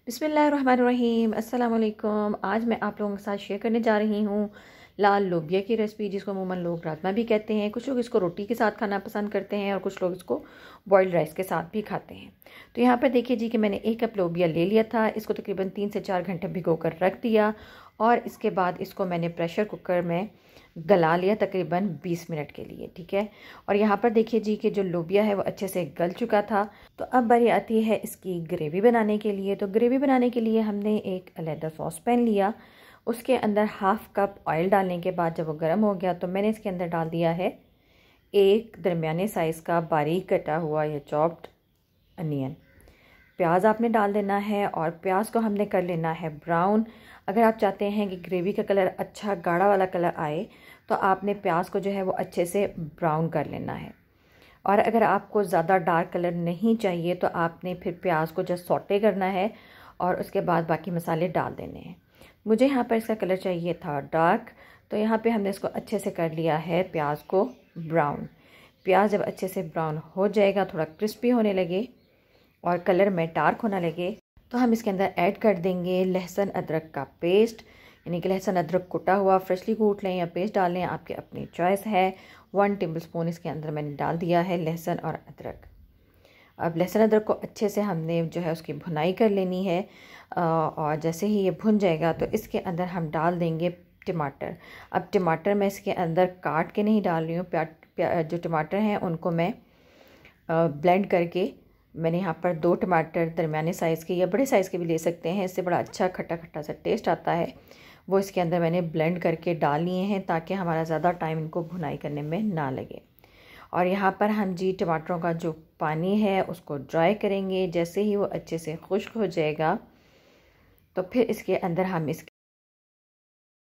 बिस्मिल्लाहिर्रहमानिर्रहीम अस्सलाम वालेकुम। आज मैं आप लोगों के साथ शेयर करने जा रही हूँ लाल लोबिया की रेसिपी, जिसको अमूमन लोग राजमा भी कहते हैं। कुछ लोग इसको रोटी के साथ खाना पसंद करते हैं और कुछ लोग इसको बॉइल्ड राइस के साथ भी खाते हैं। तो यहाँ पर देखिए जी कि मैंने 1 कप लोबिया ले लिया था। इसको तकरीबन 3 से 4 घंटे भिगो कर रख दिया और इसके बाद इसको मैंने प्रेशर कुकर में गला लिया तकरीबन 20 मिनट के लिए, ठीक है। और यहाँ पर देखिए जी कि जो लोबिया है वो अच्छे से गल चुका था। तो अब बारी आती है इसकी ग्रेवी बनाने के लिए। तो ग्रेवी बनाने के लिए हमने एक अलहदा सॉस पैन लिया, उसके अंदर 1/2 कप ऑयल डालने के बाद जब वो गर्म हो गया तो मैंने इसके अंदर डाल दिया है एक दरमियाने साइज़ का बारीक कटा हुआ या चॉप्ड अनियन। प्याज आपने डाल देना है और प्याज को हमने कर लेना है ब्राउन। अगर आप चाहते हैं कि ग्रेवी का कलर अच्छा गाढ़ा वाला कलर आए तो आपने प्याज को जो है वो अच्छे से ब्राउन कर लेना है। और अगर आपको ज़्यादा डार्क कलर नहीं चाहिए तो आपने फिर प्याज को जस्ट सौटे करना है और उसके बाद बाकी मसाले डाल देने हैं। मुझे यहाँ पर इसका कलर चाहिए था डार्क, तो यहाँ पे हमने इसको अच्छे से कर लिया है प्याज को ब्राउन। प्याज जब अच्छे से ब्राउन हो जाएगा, थोड़ा क्रिस्पी होने लगे और कलर में डार्क होना लगे, तो हम इसके अंदर ऐड कर देंगे लहसुन अदरक का पेस्ट। यानी कि लहसुन अदरक कुटा हुआ फ्रेशली कूट लें या पेस्ट डाल लें, आपकी अपनी चॉइस है। 1 टेबलस्पून इसके अंदर मैंने डाल दिया है लहसुन और अदरक। अब लहसुन अदरक को अच्छे से हमने जो है उसकी भुनाई कर लेनी है और जैसे ही ये भुन जाएगा तो इसके अंदर हम डाल देंगे टमाटर। अब टमाटर मैं इसके अंदर काट के नहीं डाल रही हूँ, जो टमाटर हैं उनको मैं ब्लेंड करके मैंने यहाँ पर 2 टमाटर दरमियाने साइज़ के या बड़े साइज़ के भी ले सकते हैं, इससे बड़ा अच्छा खट्टा खट्टा सा टेस्ट आता है, वो इसके अंदर मैंने ब्लेंड करके डाल लिए हैं ताकि हमारा ज़्यादा टाइम इनको भुनाई करने में ना लगे। और यहाँ पर हम जी टमाटरों का जो पानी है उसको ड्राई करेंगे। जैसे ही वो अच्छे से खुश्क हो जाएगा तो फिर इसके अंदर हम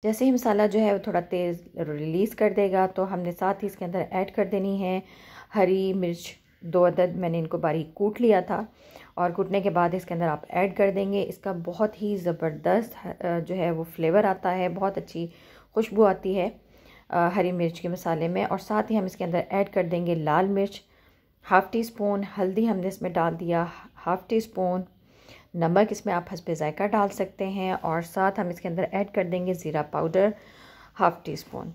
जैसे ही मसाला जो है वो थोड़ा तेज़ रिलीज़ कर देगा तो हमने साथ ही इसके अंदर ऐड कर देनी है हरी मिर्च। 2 अदद मैंने इनको बारीक कूट लिया था और कूटने के बाद इसके अंदर आप ऐड कर देंगे। इसका बहुत ही ज़बरदस्त जो है वो फ्लेवर आता है, बहुत अच्छी खुशबू आती है हरी मिर्च के मसाले में। और साथ ही हम इसके अंदर ऐड कर देंगे लाल मिर्च 1/2 टीस्पून, हल्दी हमने इसमें डाल दिया 1/2 टीस्पून, नमक इसमें आप हस्बे ज़ायका डाल सकते हैं। और साथ हम इसके अंदर ऐड कर देंगे ज़ीरा पाउडर 1/2 टीस्पून।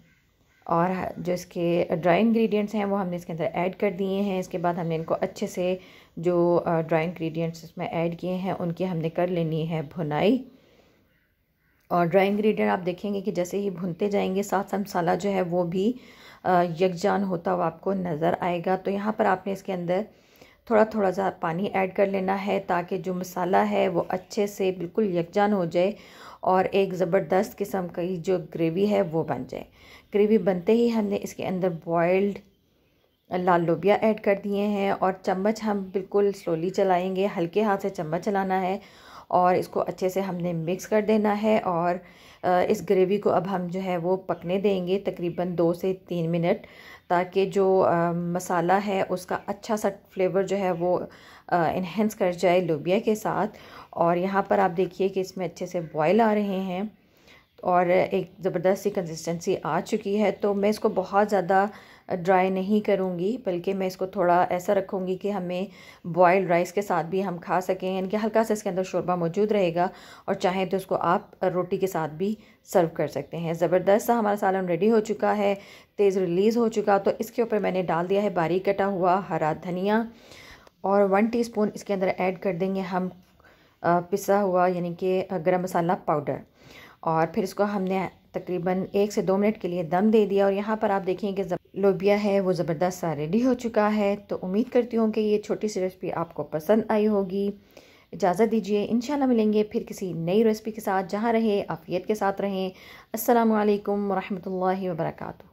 और जो इसके ड्राई इंग्रेडिएंट्स हैं वो हमने इसके अंदर ऐड कर दिए हैं। इसके बाद हमने इनको अच्छे से जो ड्राई इंग्रेडिएंट्स इसमें ऐड किए हैं उनकी हमने कर लेनी है भुनाई। और ड्राई इंग्रेडिएंट आप देखेंगे कि जैसे ही भुनते जाएंगे साथ साथ मसाला जो है वो भी यकजान होता हुआ आपको नज़र आएगा। तो यहाँ पर आपने इसके अंदर थोड़ा थोड़ा सा पानी ऐड कर लेना है ताकि जो मसाला है वो अच्छे से बिल्कुल यकजान हो जाए और एक ज़बरदस्त किस्म की जो ग्रेवी है वो बन जाए। ग्रेवी बनते ही हमने इसके अंदर बॉइल्ड लाल लोबिया ऐड कर दिए हैं और चम्मच हम बिल्कुल स्लोली चलाएंगे, हल्के हाथ से चम्मच चलाना है और इसको अच्छे से हमने मिक्स कर देना है। और इस ग्रेवी को अब हम जो है वो पकने देंगे तकरीबन 2 से 3 मिनट, ताकि जो मसाला है उसका अच्छा सा फ्लेवर जो है वो इन्हेंस कर जाए लोबिया के साथ। और यहाँ पर आप देखिए कि इसमें अच्छे से बॉयल आ रहे हैं और एक ज़बरदस्त सी कंसिस्टेंसी आ चुकी है। तो मैं इसको बहुत ज़्यादा ड्राई नहीं करूँगी, बल्कि मैं इसको थोड़ा ऐसा रखूँगी कि हमें बॉइल्ड राइस के साथ भी हम खा सकें। यानी कि हल्का सा इसके अंदर शोरबा मौजूद रहेगा और चाहें तो इसको आप रोटी के साथ भी सर्व कर सकते हैं। ज़बरदस्त सा हमारा सालन रेडी हो चुका है, तेज़ रिलीज़ हो चुका। तो इसके ऊपर मैंने डाल दिया है बारीक कटा हुआ हरा धनिया और 1 टीस्पून इसके अंदर ऐड कर देंगे हम पिसा हुआ यानी कि गरम मसाला पाउडर। और फिर इसको हमने तकरीबन 1 से 2 मिनट के लिए दम दे दिया। और यहाँ पर आप देखेंगे कि लोबिया है वो ज़बरदस्त सा रेडी हो चुका है। तो उम्मीद करती हूँ कि ये छोटी सी रेसिपी आपको पसंद आई होगी। इजाज़त दीजिए, इंशाल्लाह मिलेंगे फिर किसी नई रेसिपी के साथ। जहाँ रहे आफियत के साथ रहें। अस्सलामु अलैकुम व रहमतुल्लाहि व बरकातुहू।